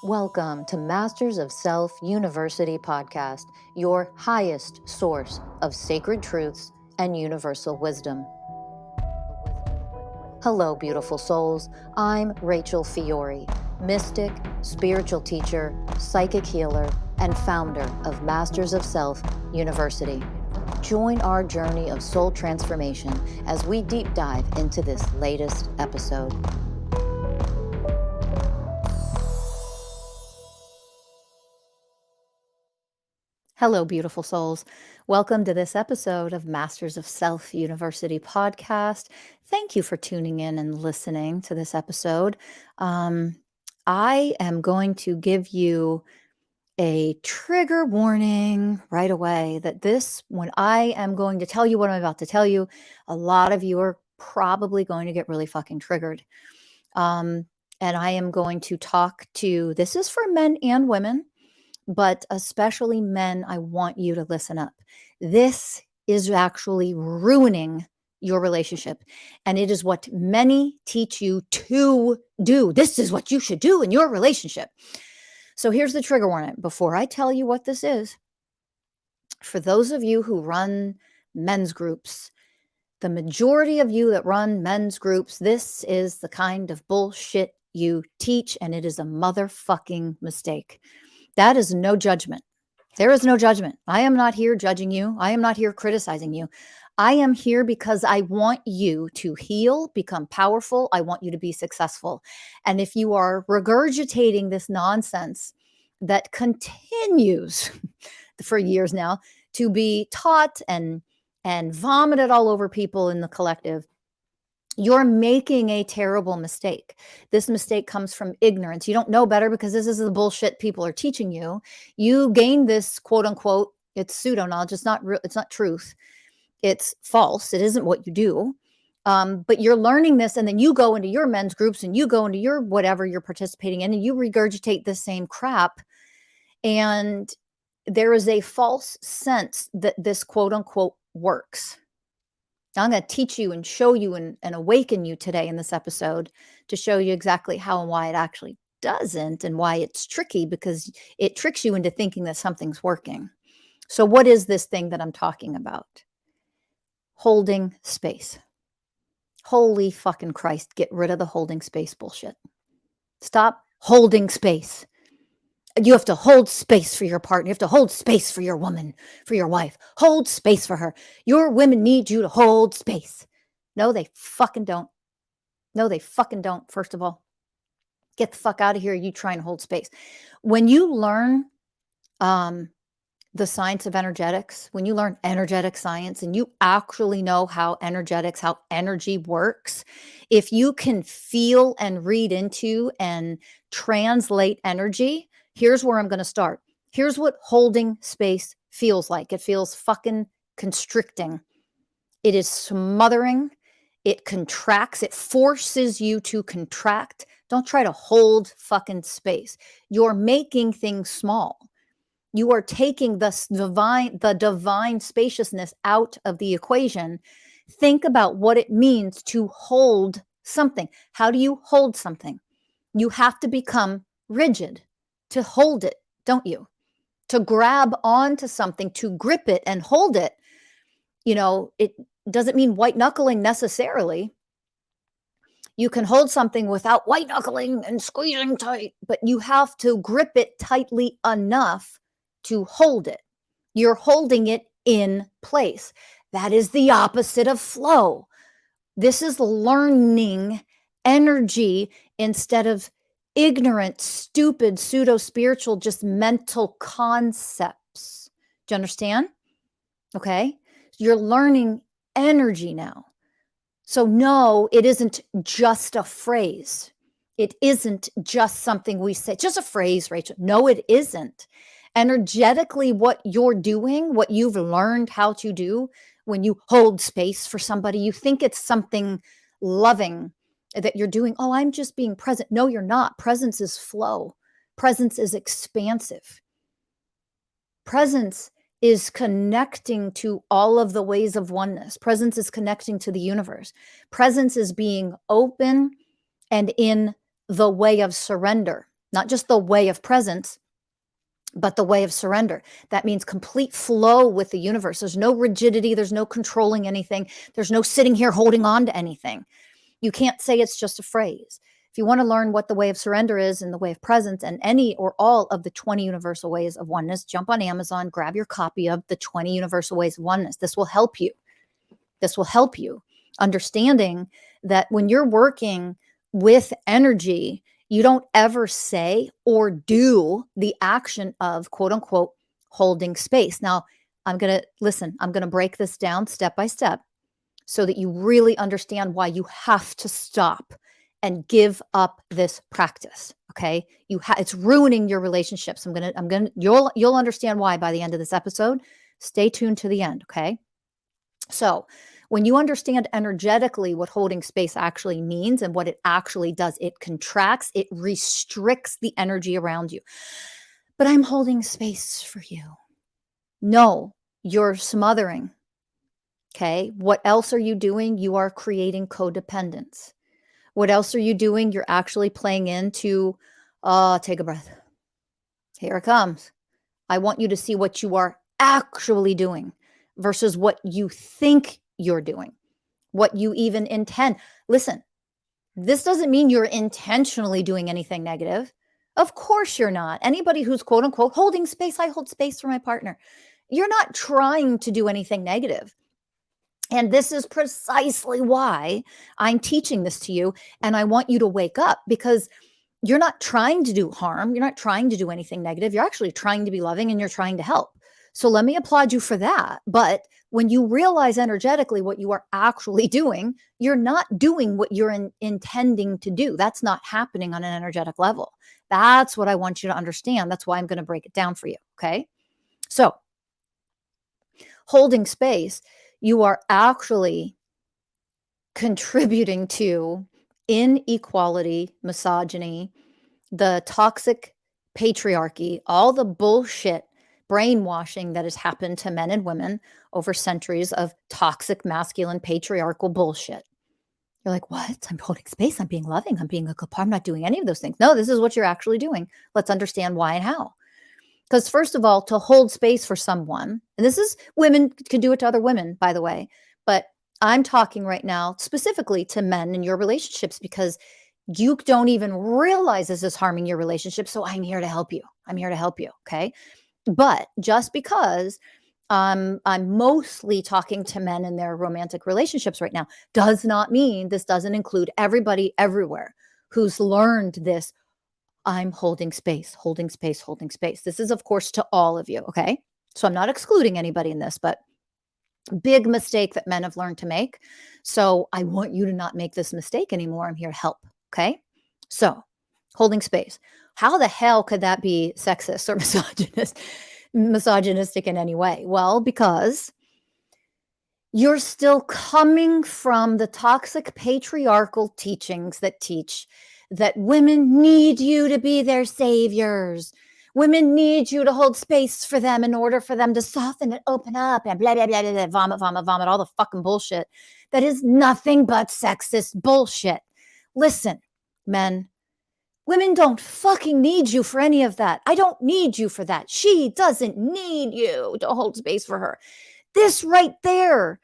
Welcome to Masters of Self University podcast, your highest source of sacred truths and universal wisdom. Hello, beautiful souls. I'm Rachel Fiori, mystic, spiritual teacher, psychic healer, and founder of Masters of Self University. Join our journey of soul transformation as we deep dive into this latest episode. Hello, beautiful souls. Welcome to this episode of Masters of Self University podcast. Thank you for tuning in and listening to this episode. I am going to give you a trigger warning right away that when I am going to tell you what I'm about to tell you, a lot of you are probably going to get really fucking triggered. And I am going to this is for men and women, but especially men, I want you to listen up. This is actually ruining your relationship. And it is what many teach you to do. This is what you should do in your relationship. So here's the trigger warning. Before I tell you what this is, for those of you who run men's groups, the majority of you that run men's groups, this is the kind of bullshit you teach, and it is a motherfucking mistake. That is no judgment. There is no judgment. I am not here judging you. I am not here criticizing you. I am here because I want you to heal, become powerful. I want you to be successful. And if you are regurgitating this nonsense that continues for years now to be taught and vomited all over people in the collective, you're making a terrible mistake. This mistake comes from ignorance. You don't know better because this is the bullshit people are teaching you. You gain this quote unquote, it's pseudo knowledge. It's not real. It's not truth. It's false. It isn't what you do. But you're learning this, and then you go into your men's groups and you go into your whatever you're participating in, and you regurgitate the same crap. And there is a false sense that this quote unquote works. I'm going to teach you and show you and awaken you today in this episode to show you exactly how and why it actually doesn't, and why it's tricky, because it tricks you into thinking that something's working. So what is this thing that I'm talking about? Holding space. Holy fucking Christ, get rid of the holding space bullshit. Stop holding space. You have to hold space for your partner. You have to hold space for your woman, for your wife. Hold space for her. Your women need you to hold space. No, they fucking don't. No, they fucking don't, first of all. Get the fuck out of here, you trying to hold space. When you learn the science of energetics, when you learn energetic science and you actually know how energy works, if you can feel and read into and translate energy, here's where I'm going to start. Here's what holding space feels like. It feels fucking constricting. It is smothering. It contracts. It forces you to contract. Don't try to hold fucking space. You're making things small. You are taking the divine spaciousness out of the equation. Think about what it means to hold something. How do you hold something? You have to become rigid to hold it, don't you? To grab onto something, to grip it and hold it. It doesn't mean white knuckling necessarily. You can hold something without white knuckling and squeezing tight, but you have to grip it tightly enough to hold it. You're holding it in place. That is the opposite of flow. This is learning energy instead of ignorant, stupid, pseudo-spiritual, just mental concepts. Do you understand? Okay. You're learning energy now. So no, it isn't just a phrase. It isn't just something we say, just a phrase, Rachel. No, it isn't. Energetically, what you're doing, what you've learned how to do when you hold space for somebody, you think it's something loving that you're doing. Oh, I'm just being present. No, you're not. Presence is flow. Presence is expansive. Presence is connecting to all of the ways of oneness. Presence is connecting to the universe. Presence is being open and in the way of surrender. not just the way of presence, but the way of surrender. That means complete flow with the universe. There's no rigidity. There's no controlling anything. There's no sitting here holding on to anything. You can't say it's just a phrase. If you want to learn what the way of surrender is and the way of presence and any or all of the 20 universal ways of oneness, jump on Amazon, grab your copy of the 20 universal ways of oneness. This will help you. This will help you understanding that when you're working with energy, you don't ever say or do the action of quote unquote holding space. Now, I'm going to break this down step by step so that you really understand why you have to stop and give up this practice. Okay. It's ruining your relationships. You'll understand why by the end of this episode. Stay tuned to the end. Okay. So when you understand energetically what holding space actually means and what it actually does, it contracts, it restricts the energy around you. But I'm holding space for you. No, you're smothering. Okay. What else are you doing? You are creating codependence. What else are you doing? You're actually playing into, take a breath. Here it comes. I want you to see what you are actually doing versus what you think you're doing, what you even intend. Listen, this doesn't mean you're intentionally doing anything negative. Of course you're not. Anybody who's quote unquote holding space, I hold space for my partner. You're not trying to do anything negative. And this is precisely why I'm teaching this to you. And I want you to wake up because you're not trying to do harm. You're not trying to do anything negative. You're actually trying to be loving and you're trying to help. So let me applaud you for that. But when you realize energetically what you are actually doing, you're not doing what you're intending to do. That's not happening on an energetic level. That's what I want you to understand. That's why I'm going to break it down for you. Okay. So holding space, you are actually contributing to inequality, misogyny, the toxic patriarchy, all the bullshit brainwashing that has happened to men and women over centuries of toxic masculine patriarchal bullshit. You're like, what? I'm holding space. I'm being loving. I'm being a good partner. I'm not doing any of those things. No, this is what you're actually doing. Let's understand why and how. Because first of all, to hold space for someone, and this is women can do it to other women, by the way, but I'm talking right now specifically to men in your relationships because you don't even realize this is harming your relationship. So I'm here to help you. I'm here to help you. Okay. But just because I'm mostly talking to men in their romantic relationships right now does not mean this doesn't include everybody everywhere who's learned this. I'm holding space, holding space, holding space. This is, of course, to all of you. Okay. So I'm not excluding anybody in this, but big mistake that men have learned to make. So I want you to not make this mistake anymore. I'm here to help. Okay. So holding space. How the hell could that be sexist or misogynistic in any way? Well, because you're still coming from the toxic patriarchal teachings that teach that women need you to be their saviors. Women need you to hold space for them in order for them to soften and open up and blah, blah, blah, blah, blah, vomit, vomit, vomit, all the fucking bullshit. That is nothing but sexist bullshit. Listen, men, women don't fucking need you for any of that. I don't need you for that. She doesn't need you to hold space for her. This right there,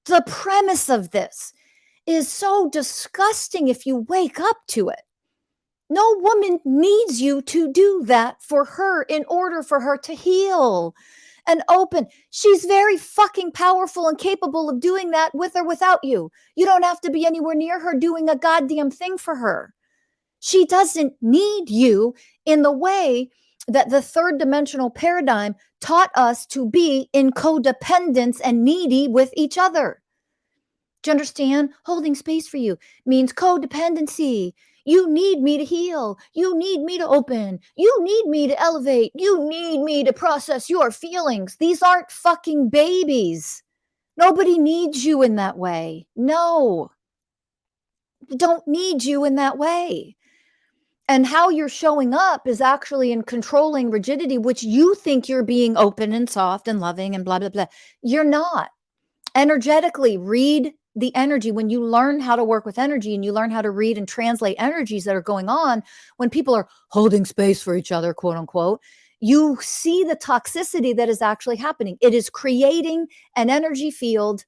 the premise of this is so disgusting if you wake up to it. No woman needs you to do that for her in order for her to heal and open. She's very fucking powerful and capable of doing that with or without you. You don't have to be anywhere near her doing a goddamn thing for her. She doesn't need you in the way that the third dimensional paradigm taught us to be in codependence and needy with each other. Do you understand? Holding space for you means codependency. You need me to heal. You need me to open. You need me to elevate. You need me to process your feelings. These aren't fucking babies. Nobody needs you in that way. No. Don't need you in that way. And how you're showing up is actually in controlling rigidity, which you think you're being open and soft and loving and blah, blah, blah. You're not. Energetically, read the energy, when you learn how to work with energy and you learn how to read and translate energies that are going on, when people are holding space for each other, quote unquote, you see the toxicity that is actually happening. It is creating an energy field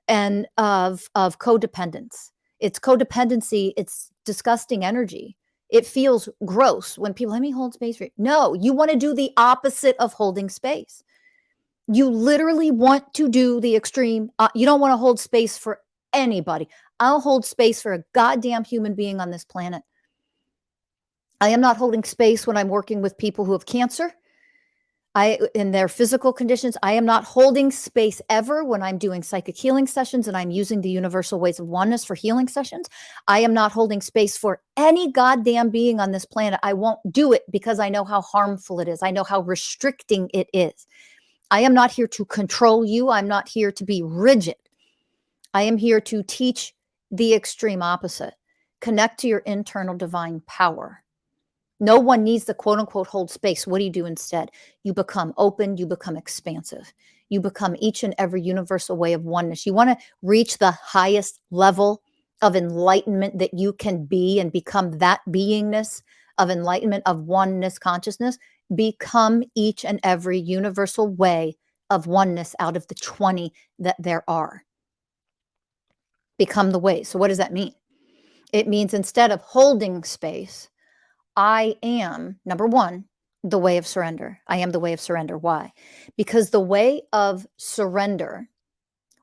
and of codependence. It's codependency. It's disgusting energy. It feels gross when people, let me hold space for you. No, you want to do the opposite of holding space. You literally want to do the extreme. You don't want to hold space for anybody. I'll hold space for a goddamn human being on this planet. I am not holding space when I'm working with people who have cancer. In their physical conditions, I am not holding space ever when I'm doing psychic healing sessions and I'm using the universal ways of oneness for healing sessions. I am not holding space for any goddamn being on this planet. I won't do it because I know how harmful it is. I know how restricting it is. I am not here to control you. I'm not here to be rigid. I am here to teach the extreme opposite. Connect to your internal divine power. No one needs to quote unquote hold space. What do you do instead? You become open, you become expansive. You become each and every universal way of oneness. You want to reach the highest level of enlightenment that you can be and become that beingness of enlightenment, of oneness consciousness. Become each and every universal way of oneness out of the 20 that there are. Become the way. So what does that mean? It means instead of holding space, I am, number one, the way of surrender. I am the way of surrender. Why? Because the way of surrender,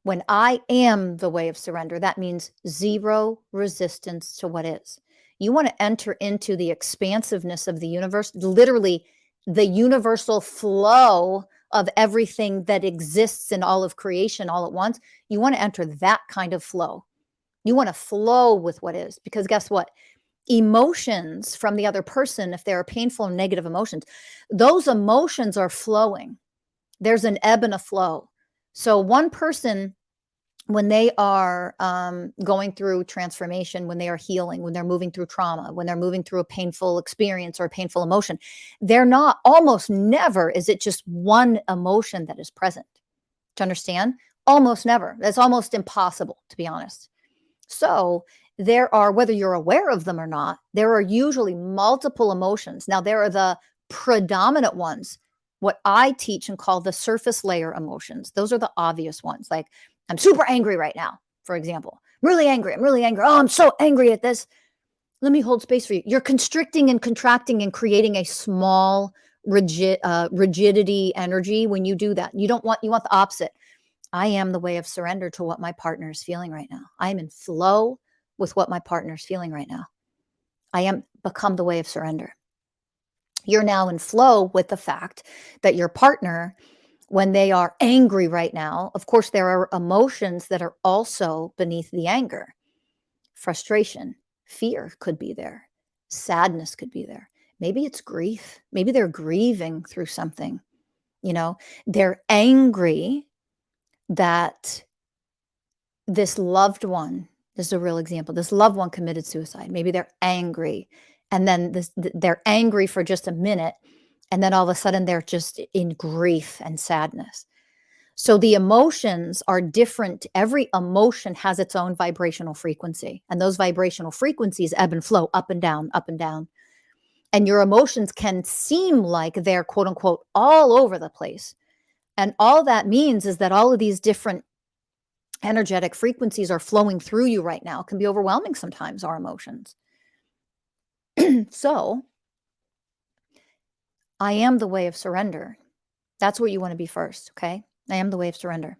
when I am the way of surrender, that means zero resistance to what is. You want to enter into the expansiveness of the universe, literally the universal flow of everything that exists in all of creation all at once. You want to enter that kind of flow. You want to flow with what is, because guess what? Emotions from the other person, if there are painful and negative emotions, those emotions are flowing. There's an ebb and a flow. So one person, when they are going through transformation, when they are healing, when they're moving through trauma, when they're moving through a painful experience or a painful emotion, they're not, almost never is it just one emotion that is present. Do you understand? Almost never. That's almost impossible, to be honest. So there are, whether you're aware of them or not, there are usually multiple emotions. Now, there are the predominant ones, what I teach and call the surface layer emotions. Those are the obvious ones. Like, I'm super angry right now, for example. Really angry. I'm really angry. Oh, I'm so angry at this. Let me hold space for you. You're constricting and contracting and creating a small rigidity energy when you do that. You want the opposite. I am the way of surrender to what my partner is feeling right now. I am in flow with what my partner is feeling right now. I am become the way of surrender. You're now in flow with the fact that your partner, when they are angry right now, of course, there are emotions that are also beneath the anger. Frustration, fear could be there. Sadness could be there. Maybe it's grief. Maybe they're grieving through something. They're angry that this loved one, this is a real example, this loved one committed suicide. Maybe they're angry, and then they're angry for just a minute, and then all of a sudden they're just in grief and sadness. So the emotions are different. Every emotion has its own vibrational frequency, and those vibrational frequencies ebb and flow up and down, up and down. And your emotions can seem like they're quote unquote all over the place. And all that means is that all of these different energetic frequencies are flowing through you right now. It can be overwhelming sometimes, our emotions. So I am the way of surrender. That's what you want to be first, okay? I am the way of surrender.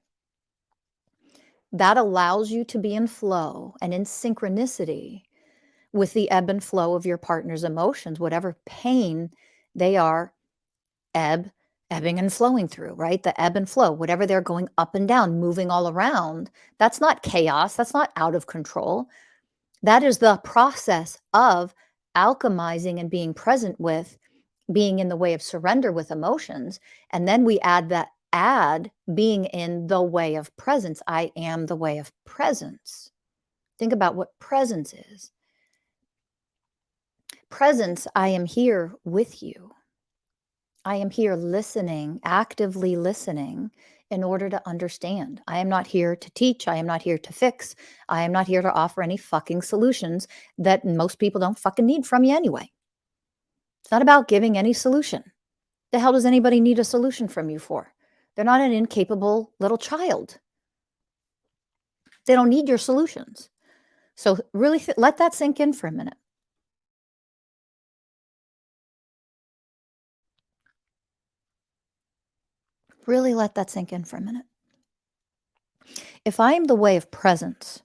That allows you to be in flow and in synchronicity with the ebb and flow of your partner's emotions, whatever pain they are ebbing and flowing through, right? The ebb and flow, whatever they're going up and down, moving all around. That's not chaos. That's not out of control. That is the process of alchemizing and being present with, being in the way of surrender with emotions. And then we add being in the way of presence. I am the way of presence. Think about what presence is. Presence, I am here with you. I am here listening, actively listening in order to understand. I am not here to teach. I am not here to fix. I am not here to offer any fucking solutions that most people don't fucking need from you anyway. It's not about giving any solution. The hell does anybody need a solution from you for? They're not an incapable little child. They don't need your solutions. So really let that sink in for a minute. Really let that sink in for a minute. If I am the way of presence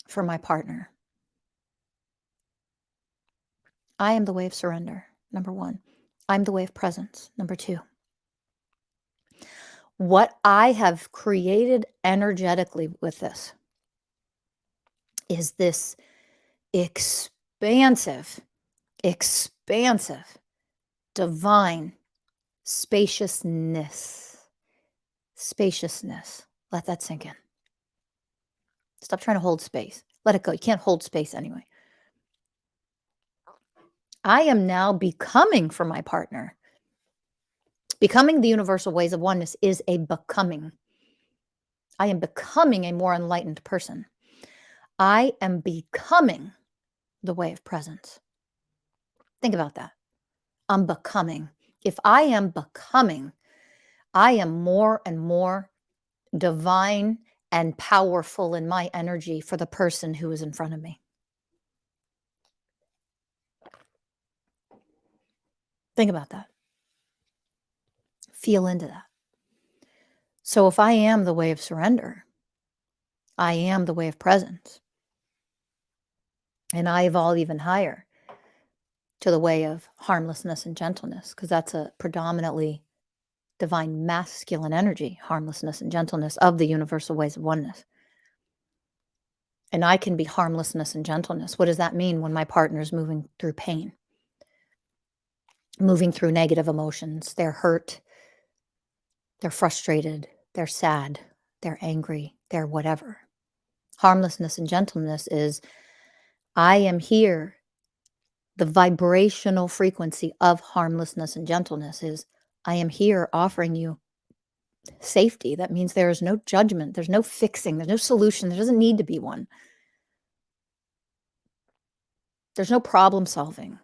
for my partner, I am the way of surrender, number one. I'm the way of presence, number two. What I have created energetically with this is this expansive, divine spaciousness. Spaciousness. Let that sink in. Stop trying to hold space. Let it go. You can't hold space anyway. I am now becoming for my partner. Becoming the universal ways of oneness is a becoming. I am becoming a more enlightened person. I am becoming the way of presence. Think about that. I'm becoming. If I am becoming, I am more and more divine and powerful in my energy for the person who is in front of me. Think about that. Feel into that. So if I am the way of surrender, I am the way of presence, and I evolve even higher to the way of harmlessness and gentleness, because that's a predominantly divine masculine energy, harmlessness and gentleness of the universal ways of oneness. And I can be harmlessness and gentleness. What does that mean when my partner is moving through pain, moving through negative emotions? They're hurt, they're frustrated, they're sad, they're angry, they're whatever. Harmlessness and gentleness is, I am here. The vibrational frequency of harmlessness and gentleness is, I am here offering you safety. That means there is no judgment, there's no fixing, there's no solution, there doesn't need to be one. There's no problem solving.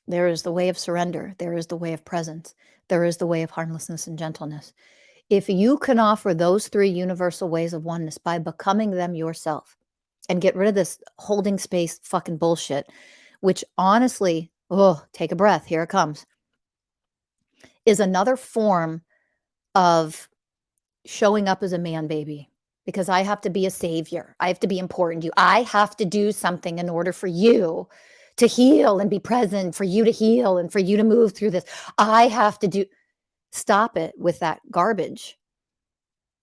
There is the way of surrender, there is the way of presence, there is the way of harmlessness and gentleness. If you can offer those three universal ways of oneness by becoming them yourself and get rid of this holding space fucking bullshit, which honestly, oh, take a breath, here it comes, is another form of showing up as a man baby, because I have to be a savior. I have to be important to you. I have to do something in order for you to heal and be present, for you to heal and for you to move through this. I have to do. Stop it with that garbage.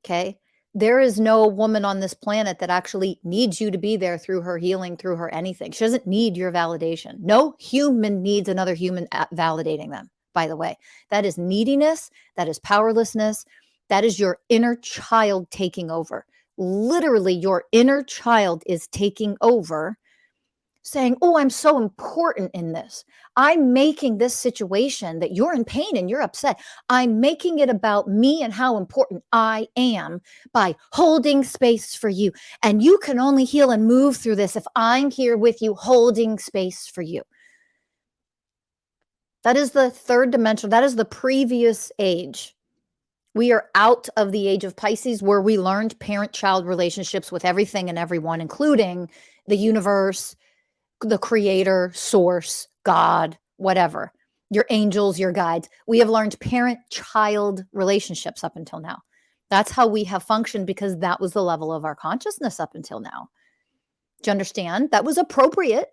Okay? There is no woman on this planet that actually needs you to be there through her healing, through her anything. She doesn't need your validation. No human needs another human validating them, by the way. That is neediness. That is powerlessness. That is your inner child taking over. Literally, your inner child is taking over, saying, oh, I'm so important in this. I'm making this situation that you're in pain and you're upset. I'm making it about me and how important I am by holding space for you. And you can only heal and move through this if I'm here with you, holding space for you. That is the third dimension. That is the previous age. We are out of the age of Pisces, where we learned parent-child relationships with everything and everyone, including the universe, the creator, source, God, whatever, your angels, your guides. We have learned parent-child relationships up until now. That's how we have functioned, because that was the level of our consciousness up until now. Do you understand? That was appropriate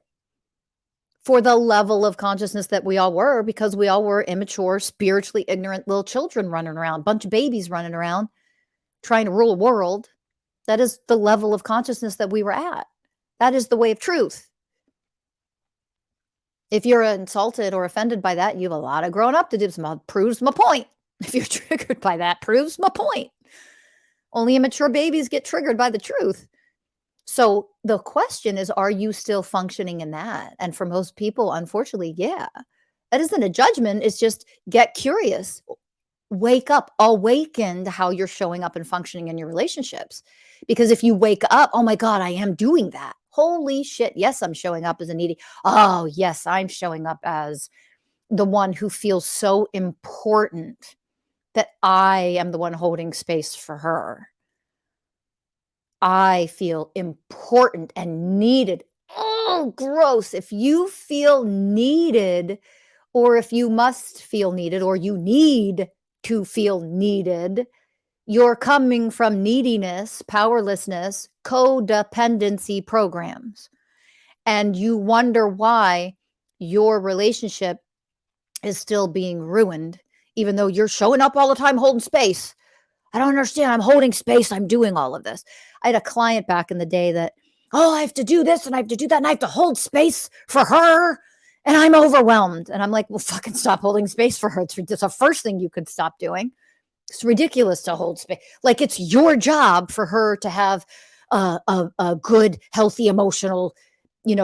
for the level of consciousness that we all were, because we all were immature, spiritually ignorant little children running around, bunch of babies running around, trying to rule a world. That is the level of consciousness that we were at. That is the way of truth. If you're insulted or offended by that, you have a lot of growing up to do. Proves my point. If you're triggered by that, proves my point. Only immature babies get triggered by the truth. So the question is, are you still functioning in that? And for most people, unfortunately, yeah. That isn't a judgment. It's just, get curious. wake up, awaken to how you're showing up and functioning in your relationships. Because if you wake up, oh my God, I am doing that. Holy shit. Yes, I'm showing up as a needy. Oh, yes, I'm showing up as the one who feels so important that I am the one holding space for her. I feel important and needed. Oh, gross. If you feel needed, or if you must feel needed, or you need to feel needed, you're coming from neediness, powerlessness, codependency programs. And you wonder why your relationship is still being ruined, even though you're showing up all the time holding space. I don't understand. I'm holding space. I'm doing all of this. I had a client back in the day that, oh, I have to do this and I have to do that and I have to hold space for her and I'm overwhelmed. And I'm like, well, fucking stop holding space for her. It's the first thing you could stop doing. It's ridiculous to hold space. Like it's your job for her to have a good, healthy, emotional,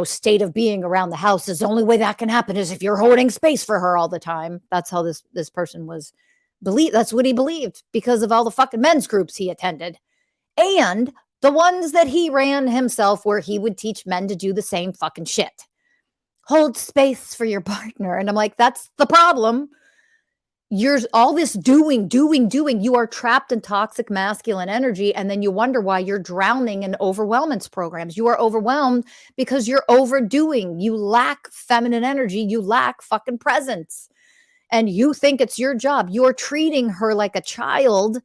state of being around the house. Is the only way that can happen is if you're holding space for her all the time. That's how this person was believe. That's what he believed because of all the fucking men's groups he attended and the ones that he ran himself, where he would teach men to do the same fucking shit. Hold space for your partner. And I'm like, that's the problem. You're all this doing. You are trapped in toxic masculine energy. And then you wonder why you're drowning in overwhelmance programs. You are overwhelmed because you're overdoing. You lack feminine energy. You lack fucking presence. And you think it's your job. You're treating her like a child,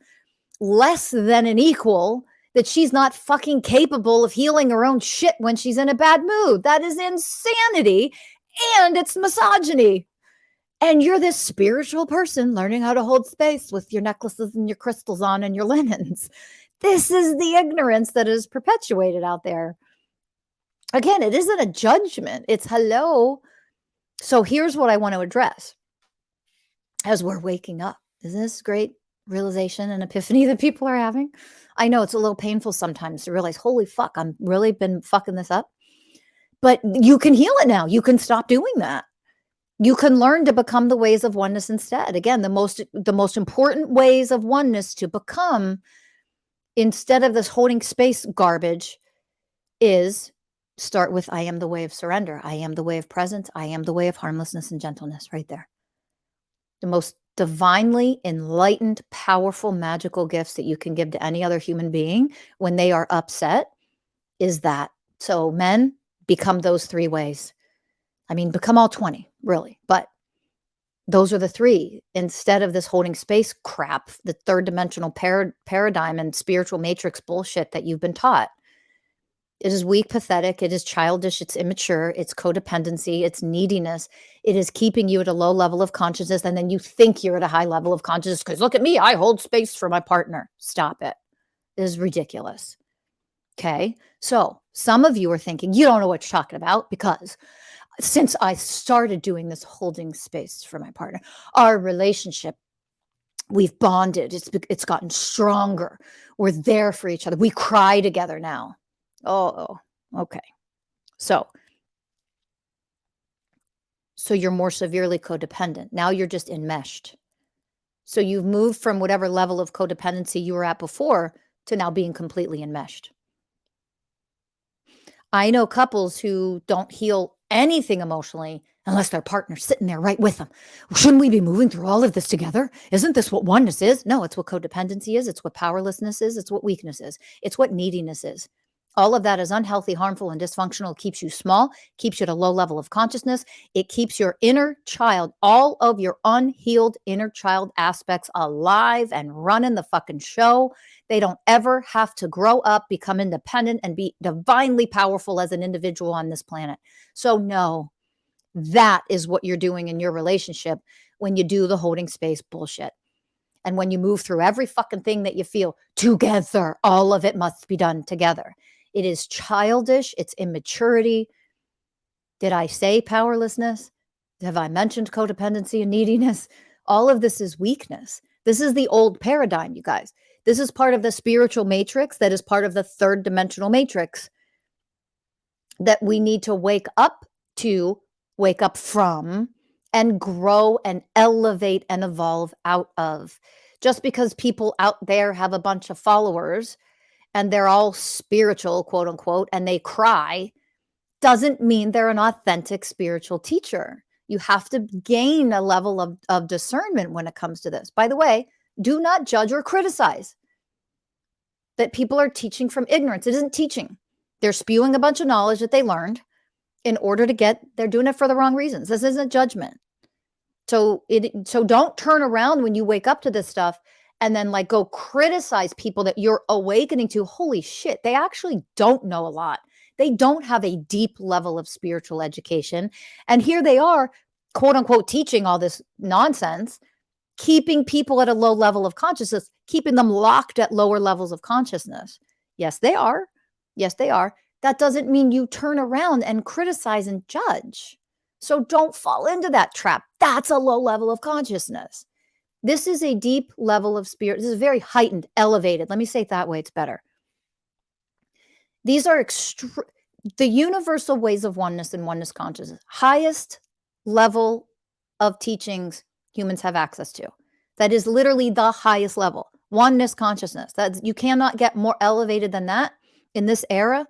less than an equal, that she's not fucking capable of healing her own shit when she's in a bad mood. That is insanity. And it's misogyny. And you're this spiritual person learning how to hold space with your necklaces and your crystals on and your linens. This is the ignorance that is perpetuated out there. Again, it isn't a judgment. It's hello. So here's what I want to address as we're waking up. Isn't this great realization and epiphany that people are having? I know it's a little painful sometimes to realize, holy fuck, I'm really been fucking this up. But you can heal it now. You can stop doing that. You can learn to become the ways of oneness instead. Again, the most important ways of oneness to become, instead of this holding space garbage, is start with I am the way of surrender. I am the way of presence. I am the way of harmlessness and gentleness, right there. The most divinely enlightened, powerful, magical gifts that you can give to any other human being when they are upset is that. So men, become those 3 ways. I mean, become all 20, really. But those are the 3. Instead of this holding space crap, the third dimensional paradigm and spiritual matrix bullshit that you've been taught. It is weak, pathetic. It is childish. It's immature. It's codependency. It's neediness. It is keeping you at a low level of consciousness. And then you think you're at a high level of consciousness because look at me. I hold space for my partner. Stop it. It is ridiculous. Okay. So some of you are thinking, you don't know what you're talking about because since I started doing this holding space for my partner, our relationship, we've bonded. It's gotten stronger. We're there for each other. We cry together now. Oh, okay. So you're more severely codependent. Now you're just enmeshed. So you've moved from whatever level of codependency you were at before to now being completely enmeshed. I know couples who don't heal anything emotionally unless their partner's sitting there right with them. Well, shouldn't we be moving through all of this together? Isn't this what oneness is? No, it's what codependency is. It's what powerlessness is. It's what weakness is. It's what neediness is. All of that is unhealthy, harmful, and dysfunctional. It keeps you small, keeps you at a low level of consciousness. It keeps your inner child, all of your unhealed inner child aspects alive and running the fucking show. They don't ever have to grow up, become independent, and be divinely powerful as an individual on this planet. So no, that is what you're doing in your relationship when you do the holding space bullshit. And when you move through every fucking thing that you feel together, all of it must be done together. It is childish. It's immaturity. Did I say powerlessness? Have I mentioned codependency and neediness? All of this is weakness. This is the old paradigm, you guys. This is part of the spiritual matrix that is part of the third dimensional matrix that we need to wake up to, wake up from, and grow and elevate and evolve out of. Just because people out there have a bunch of followers and they're all spiritual, quote unquote, and they cry, doesn't mean they're an authentic spiritual teacher. You have to gain a level of discernment when it comes to this. By the way, do not judge or criticize that people are teaching from ignorance. It isn't teaching. They're spewing a bunch of knowledge that they learned in order to they're doing it for the wrong reasons. This isn't judgment. So don't turn around when you wake up to this stuff and then like go criticize people that you're awakening to. Holy shit, they actually don't know a lot. They don't have a deep level of spiritual education. And here they are, quote unquote, teaching all this nonsense, keeping people at a low level of consciousness, keeping them locked at lower levels of consciousness. Yes, they are. Yes, they are. That doesn't mean you turn around and criticize and judge. So don't fall into that trap. That's a low level of consciousness. This is a deep level of spirit. This is very heightened, elevated. Let me say it that way. It's better. These are the universal ways of oneness and oneness consciousness. Highest level of teachings humans have access to. That is literally the highest level. Oneness consciousness. You cannot get more elevated than that in this era,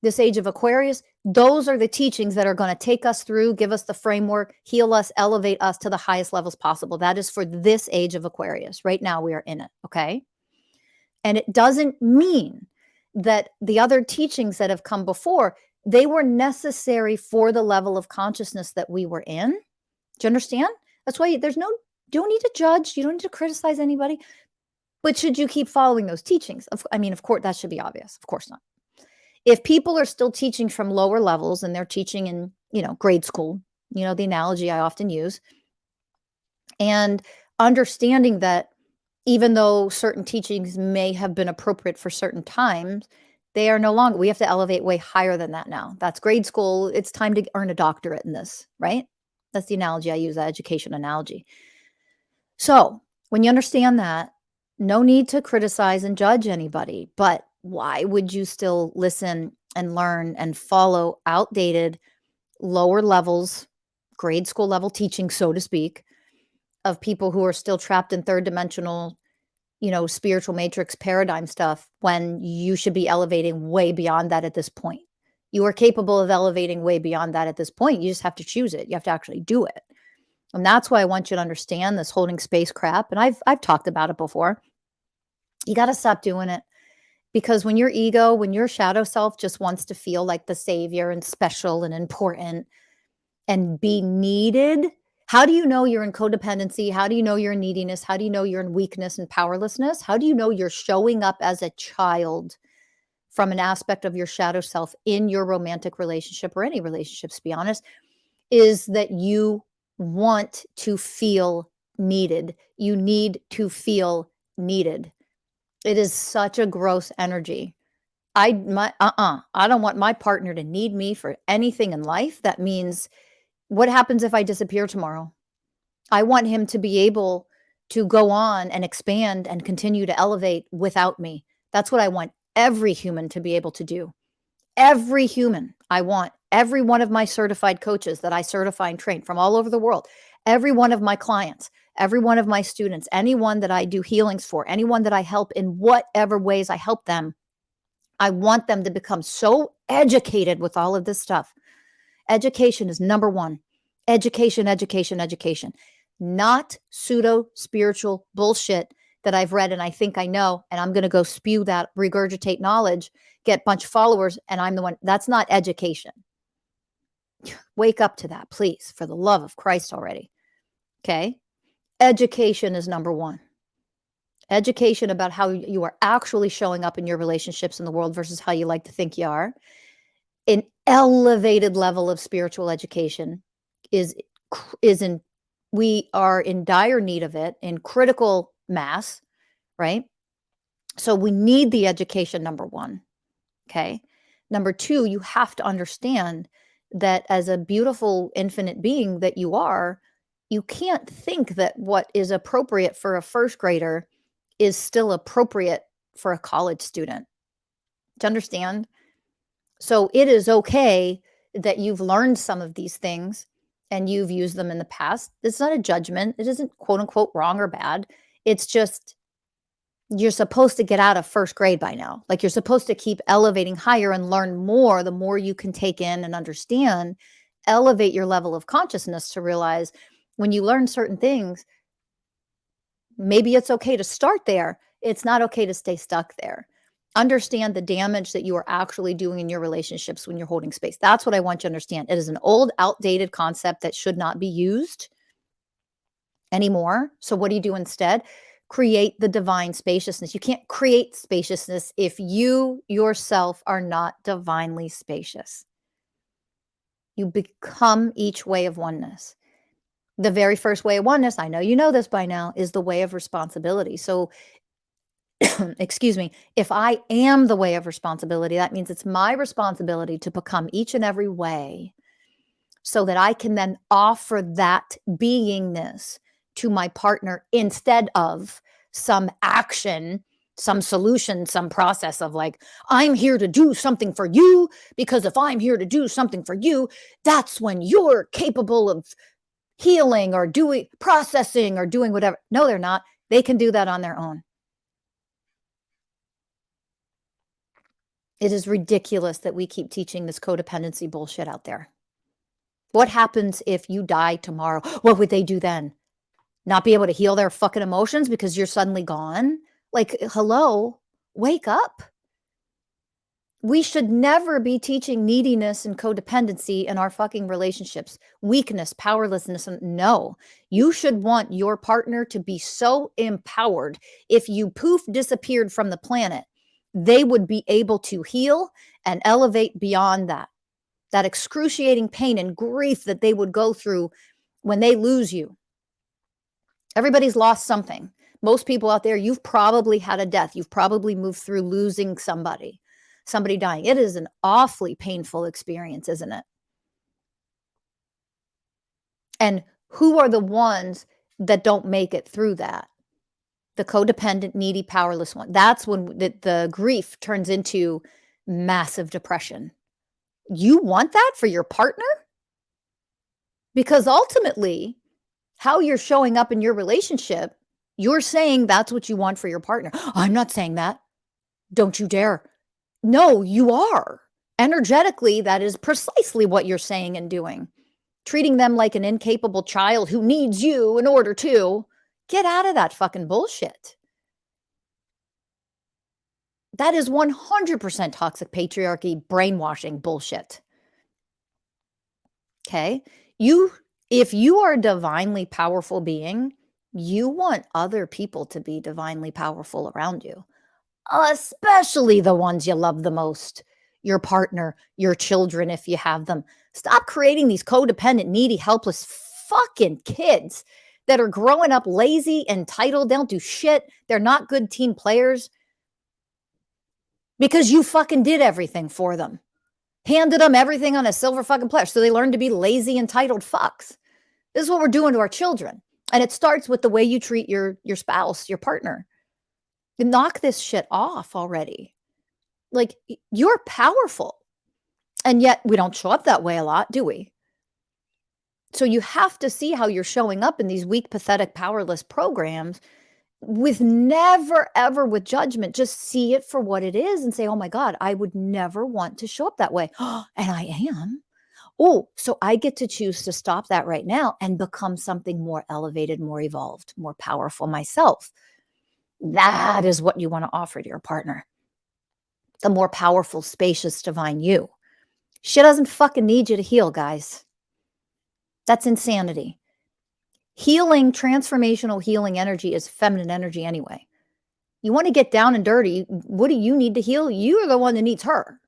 this age of Aquarius. Those are the teachings that are going to take us through, give us the framework, heal us, elevate us to the highest levels possible. That is for this age of Aquarius. Right now we are in it, okay? And it doesn't mean that the other teachings that have come before, they were necessary for the level of consciousness that we were in. Do you understand? That's why you don't need to judge. You don't need to criticize anybody. But should you keep following those teachings? Of course, that should be obvious. Of course not. If people are still teaching from lower levels and they're teaching in, grade school, the analogy I often use, and understanding that even though certain teachings may have been appropriate for certain times, they are no longer. We have to elevate way higher than that now. That's grade school. It's time to earn a doctorate in this, right? That's the analogy I use, that education analogy. So when you understand that, no need to criticize and judge anybody, but why would you still listen and learn and follow outdated, lower levels, grade school level teaching, so to speak, of people who are still trapped in third dimensional, spiritual matrix paradigm stuff, when you should be elevating way beyond that at this point? You are capable of elevating way beyond that at this point. You just have to choose it. You have to actually do it. And that's why I want you to understand this holding space crap. And I've talked about it before. You got to stop doing it. Because when your ego, when your shadow self just wants to feel like the savior and special and important and be needed, how do you know you're in codependency? How do you know you're in neediness? How do you know you're in weakness and powerlessness? How do you know you're showing up as a child from an aspect of your shadow self in your romantic relationship or any relationships, to be honest, is that you want to feel needed. You need to feel needed. It is such a gross energy. I don't want my partner to need me for anything in life. That means, what happens if I disappear tomorrow? I want him to be able to go on and expand and continue to elevate without me. That's what I want every human to be able to do. Every human. I want every one of my certified coaches that I certify and train from all over the world, every one of my clients, every one of my students, anyone that I do healings for, anyone that I help in whatever ways I help them, I want them to become so educated with all of this stuff. Education is number one. Education, education, education. Not pseudo spiritual bullshit that I've read and I think I know, and I'm going to go spew that, regurgitate knowledge, get a bunch of followers, and I'm the one. That's not education. Wake up to that, please, for the love of Christ already. Okay? Education is number one. Education about how you are actually showing up in your relationships in the world versus how you like to think you are. An elevated level of spiritual education we are in dire need of it, in critical mass, right? So we need the education, number one. Okay. Number two, you have to understand that as a beautiful infinite being that you are, you can't think that what is appropriate for a first grader is still appropriate for a college student. Do you understand? So it is okay that you've learned some of these things and you've used them in the past. It's not a judgment. It isn't quote unquote wrong or bad. It's just you're supposed to get out of first grade by now. Like you're supposed to keep elevating higher and learn more. The more you can take in and understand, elevate your level of consciousness to realize when you learn certain things, maybe it's okay to start there. It's not okay to stay stuck there. Understand the damage that you are actually doing in your relationships when you're holding space. That's what I want you to understand. It is an old, outdated concept that should not be used anymore. So, what do you do instead? Create the divine spaciousness. You can't create spaciousness if you yourself are not divinely spacious. You become each way of oneness. The very first way of oneness, I know you know this by now, is the way of responsibility. So, excuse me, if I am the way of responsibility, that means it's my responsibility to become each and every way so that I can then offer that beingness to my partner instead of some action, some solution, some process of like, I'm here to do something for you because if I'm here to do something for you, that's when you're capable of healing or doing processing or doing whatever. No, they're not. They can do that on their own. It is ridiculous that we keep teaching this codependency bullshit out there. What happens if you die tomorrow? What would they do then? Not be able to heal their fucking emotions because you're suddenly gone? Like, hello, wake up. We should never be teaching neediness and codependency in our fucking relationships. Weakness, powerlessness. No, you should want your partner to be so empowered. If you poof disappeared from the planet, they would be able to heal and elevate beyond that. That excruciating pain and grief that they would go through when they lose you. Everybody's lost something. Most people out there, you've probably had a death. You've probably moved through losing somebody dying. It is an awfully painful experience, isn't it? And who are the ones that don't make it through that? The codependent, needy, powerless one. That's when the grief turns into massive depression. You want that for your partner? Because ultimately, how you're showing up in your relationship, you're saying that's what you want for your partner. I'm not saying that. Don't you dare. No, you are. Energetically, that is precisely what you're saying and doing. Treating them like an incapable child who needs you in order to get out of that fucking bullshit. That is 100% toxic patriarchy, brainwashing bullshit. Okay? If you are a divinely powerful being, you want other people to be divinely powerful around you, especially the ones you love the most, your partner, your children, if you have them. Stop creating these codependent, needy, helpless fucking kids that are growing up lazy, entitled. They don't do shit. They're not good team players because you fucking did everything for them. Handed them everything on a silver fucking platter. So they learn to be lazy, entitled fucks. This is what we're doing to our children. And it starts with the way you treat your spouse, your partner. Knock this shit off already. Like, you're powerful. And yet we don't show up that way a lot, do we? So you have to see how you're showing up in these weak, pathetic, powerless programs with never, ever with judgment. Just see it for what it is and say, oh my God, I would never want to show up that way. And I am. Oh, so I get to choose to stop that right now and become something more elevated, more evolved, more powerful myself. That is what you want to offer to your partner. The more powerful, spacious, divine you. She doesn't fucking need you to heal, guys. That's insanity. Healing, transformational healing energy is feminine energy anyway. You want to get down and dirty. What do you need to heal? You're the one that needs her.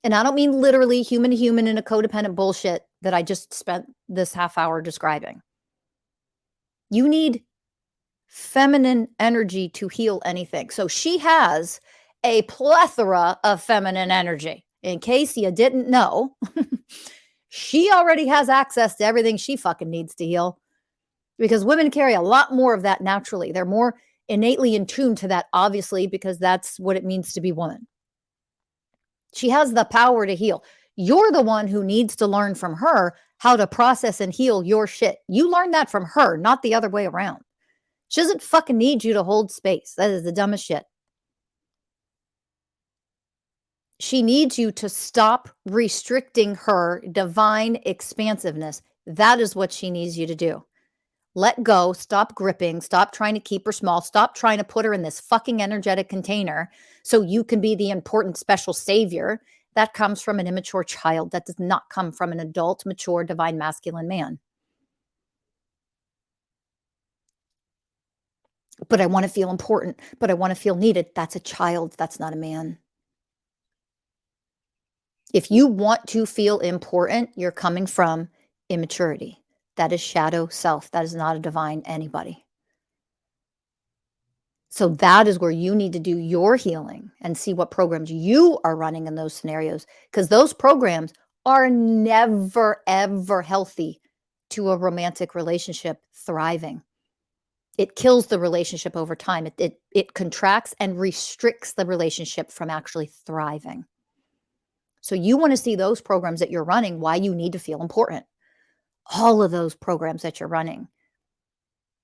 And I don't mean literally human to human in a codependent bullshit that I just spent this half hour describing. You need feminine energy to heal anything. So she has a plethora of feminine energy. In case you didn't know, she already has access to everything she fucking needs to heal because women carry a lot more of that naturally. They're more innately in tune to that, obviously, because that's what it means to be woman. She has the power to heal. You're the one who needs to learn from her how to process and heal your shit. You learned that from her, not the other way around. She doesn't fucking need you to hold space. That is the dumbest shit. She needs you to stop restricting her divine expansiveness. That is what she needs you to do. Let go, stop gripping, stop trying to keep her small, stop trying to put her in this fucking energetic container so you can be the important special savior. That comes from an immature child. That does not come from an adult, mature, divine masculine man. But I want to feel important, but I want to feel needed. That's a child. That's not a man. If you want to feel important, you're coming from immaturity. That is shadow self. That is not a divine anybody. So that is where you need to do your healing and see what programs you are running in those scenarios, because those programs are never, ever healthy to a romantic relationship thriving. It kills the relationship over time. It contracts and restricts the relationship from actually thriving. So you want to see those programs that you're running, why you need to feel important. All of those programs that you're running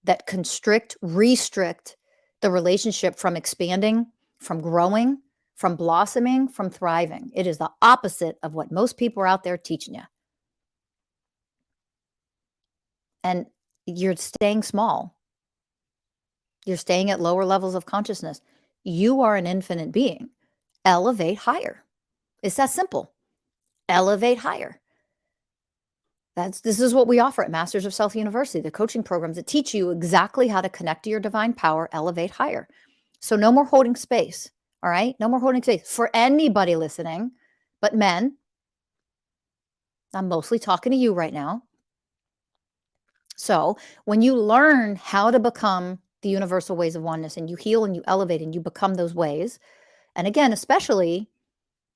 that constrict, restrict the relationship from expanding, from growing, from blossoming, from thriving. It is the opposite of what most people are out there teaching you. And you're staying small. You're staying at lower levels of consciousness. You are an infinite being. Elevate higher. It's that simple. Elevate higher. This is what we offer at Masters of Self University, the coaching programs that teach you exactly how to connect to your divine power, elevate higher. So no more holding space, all right? No more holding space for anybody listening, but men. I'm mostly talking to you right now. So when you learn how to become the universal ways of oneness and you heal and you elevate and you become those ways, and again, especially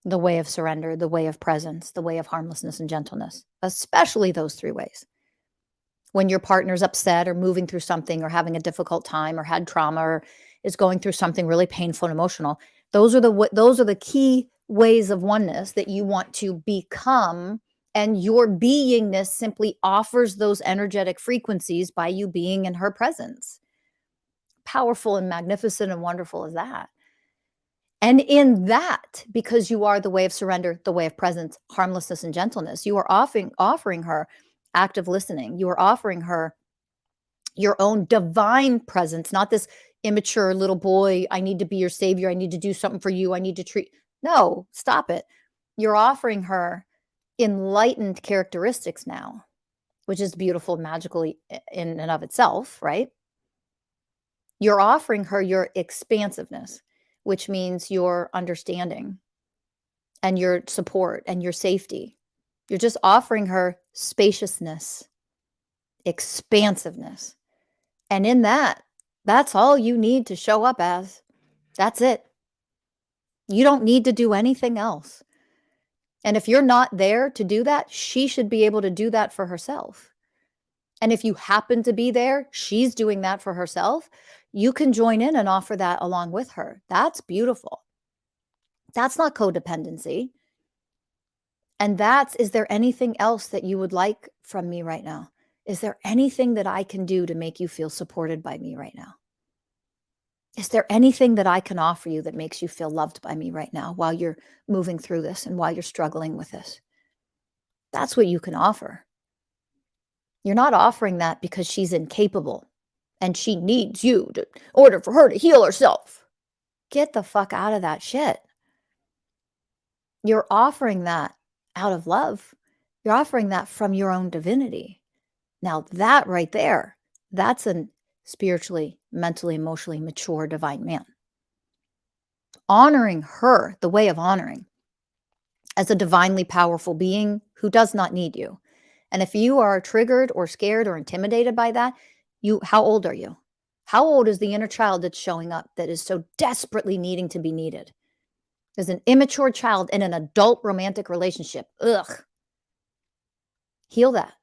the way of surrender, the way of presence, the way of harmlessness and gentleness, especially those three ways. When your partner's upset or moving through something or having a difficult time or had trauma or is going through something really painful and emotional, those are the key ways of oneness that you want to become, and your beingness simply offers those energetic frequencies by you being in her presence. Powerful and magnificent and wonderful as that. And in that, because you are the way of surrender, the way of presence, harmlessness, and gentleness, you are offering her active listening. You are offering her your own divine presence, not this immature little boy, I need to be your savior, I need to do something for you, I need to treat. No, stop it. You're offering her enlightened characteristics now, which is beautiful, magically in and of itself, right? You're offering her your expansiveness, which means your understanding and your support and your safety. You're just offering her spaciousness, expansiveness. And in that, that's all you need to show up as. That's it. You don't need to do anything else. And if you're not there to do that, she should be able to do that for herself. And if you happen to be there, she's doing that for herself, you can join in and offer that along with her. That's beautiful. That's not codependency. And is there anything else that you would like from me right now? Is there anything that I can do to make you feel supported by me right now? Is there anything that I can offer you that makes you feel loved by me right now while you're moving through this and while you're struggling with this? That's what you can offer. You're not offering that because she's incapable and she needs you in order for her to heal herself. Get the fuck out of that shit. You're offering that out of love. You're offering that from your own divinity. Now that right there, that's a spiritually, mentally, emotionally mature divine man. Honoring her, the way of honoring, as a divinely powerful being who does not need you. And if you are triggered or scared or intimidated by that, how old are you? How old is the inner child that's showing up that is so desperately needing to be needed? There's an immature child in an adult romantic relationship. Ugh. Heal that.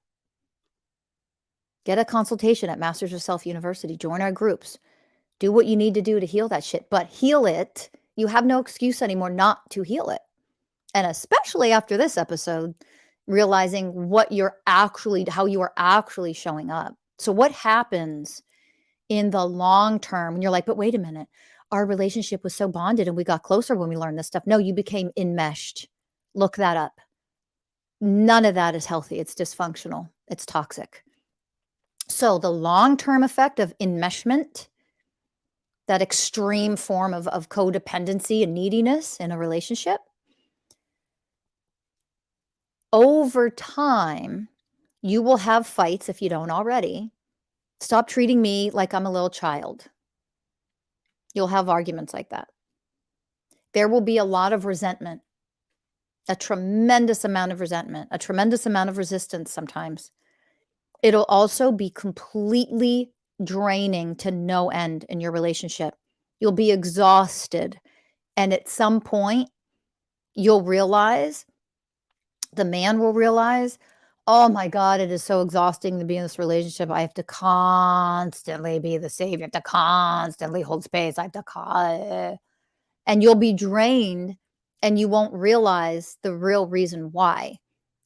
Get a consultation at Masters of Self University. Join our groups. Do what you need to do to heal that shit. But heal it. You have no excuse anymore not to heal it. And especially after this episode, realizing how you are actually showing up. So what happens in the long term when you're like, but wait a minute, our relationship was so bonded and we got closer when we learned this stuff. No, you became enmeshed. Look that up. None of that is healthy. It's dysfunctional. It's toxic. So the long-term effect of enmeshment, that extreme form of codependency and neediness in a relationship, over time, you will have fights if you don't already. Stop treating me like I'm a little child. You'll have arguments like that. There will be a lot of resentment, a tremendous amount of resentment, a tremendous amount of resistance sometimes. It'll also be completely draining to no end in your relationship. You'll be exhausted. And at some point, you'll realize, the man will realize, oh my God, it is so exhausting to be in this relationship. I have to constantly be the savior. I have to constantly hold space. And you'll be drained and you won't realize the real reason why.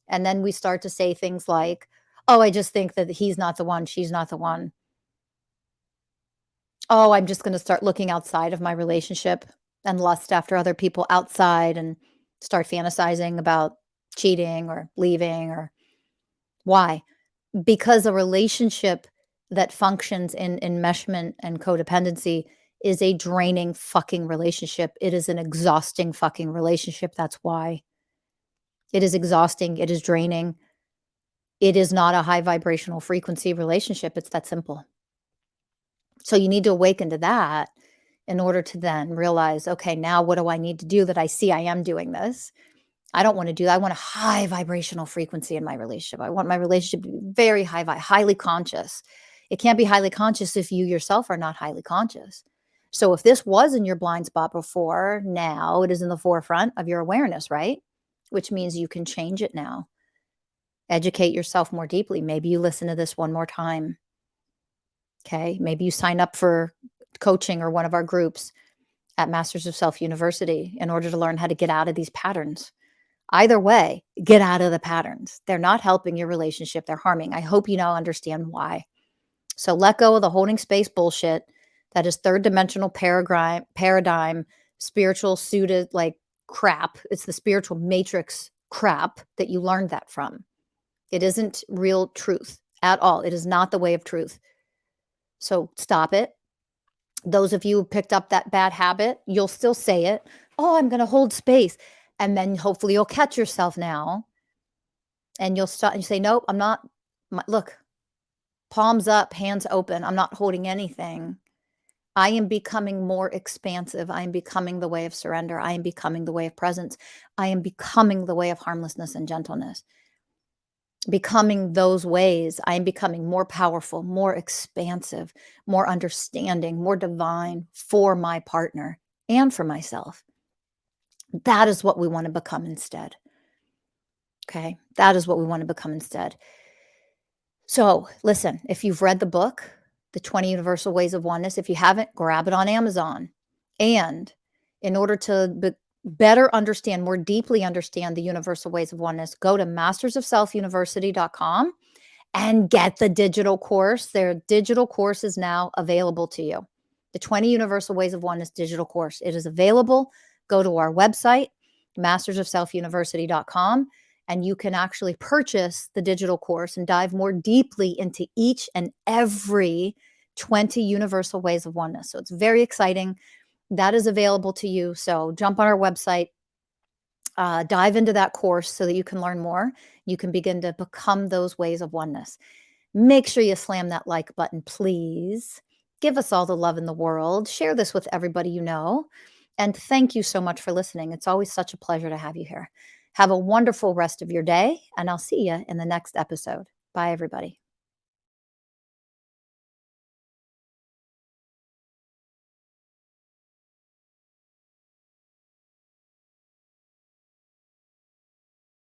And then we start to say things like, oh, I just think that he's not the one, she's not the one. Oh, I'm just going to start looking outside of my relationship and lust after other people outside and start fantasizing about cheating or leaving. Or why? Because a relationship that functions in enmeshment and codependency is a draining fucking relationship. It is an exhausting fucking relationship. That's why. It is exhausting. It is draining. It is not a high vibrational frequency relationship. It's that simple. So you need to awaken to that in order to then realize, okay, now what do I need to do that I see I am doing this? I don't want to do that. I want a high vibrational frequency in my relationship. I want my relationship to be very highly conscious. It can't be highly conscious if you yourself are not highly conscious. So if this was in your blind spot before, now it is in the forefront of your awareness, right? Which means you can change it now. Educate yourself more deeply. Maybe you listen to this one more time. Okay. Maybe you sign up for coaching or one of our groups at Masters of Self University in order to learn how to get out of these patterns. Either way, get out of the patterns. They're not helping your relationship. They're harming. I hope you now understand why. So let go of the holding space bullshit that is third dimensional paradigm, spiritual suited like crap. It's the spiritual matrix crap that you learned that from. It isn't real truth at all. It is not the way of truth. So stop it. Those of you who picked up that bad habit, you'll still say it. Oh, I'm going to hold space. And then hopefully you'll catch yourself now and you'll start and you say, nope, I'm not. Look, palms up, hands open. I'm not holding anything. I am becoming more expansive. I am becoming the way of surrender. I am becoming the way of presence. I am becoming the way of harmlessness and gentleness. Becoming those ways, I am becoming more powerful, more expansive, more understanding, more divine for my partner and for myself. That is what we want to become instead. Okay. That is what we want to become instead. So listen, if you've read the book, The 20 Universal Ways of Oneness, if you haven't, grab it on Amazon. And in order to better understand, more deeply understand the universal ways of oneness, go to mastersofselfuniversity.com and get the digital course. Their digital course is now available to you. The 20 Universal Ways of Oneness digital course. It is available. Go to our website, mastersofselfuniversity.com, and you can actually purchase the digital course and dive more deeply into each and every 20 universal ways of oneness. So it's very exciting. That is available to you. So jump on our website, dive into that course so that you can learn more. You can begin to become those ways of oneness. Make sure you slam that like button, please. Give us all the love in the world. Share this with everybody you know. And thank you so much for listening. It's always such a pleasure to have you here. Have a wonderful rest of your day, and I'll see you in the next episode. Bye, everybody.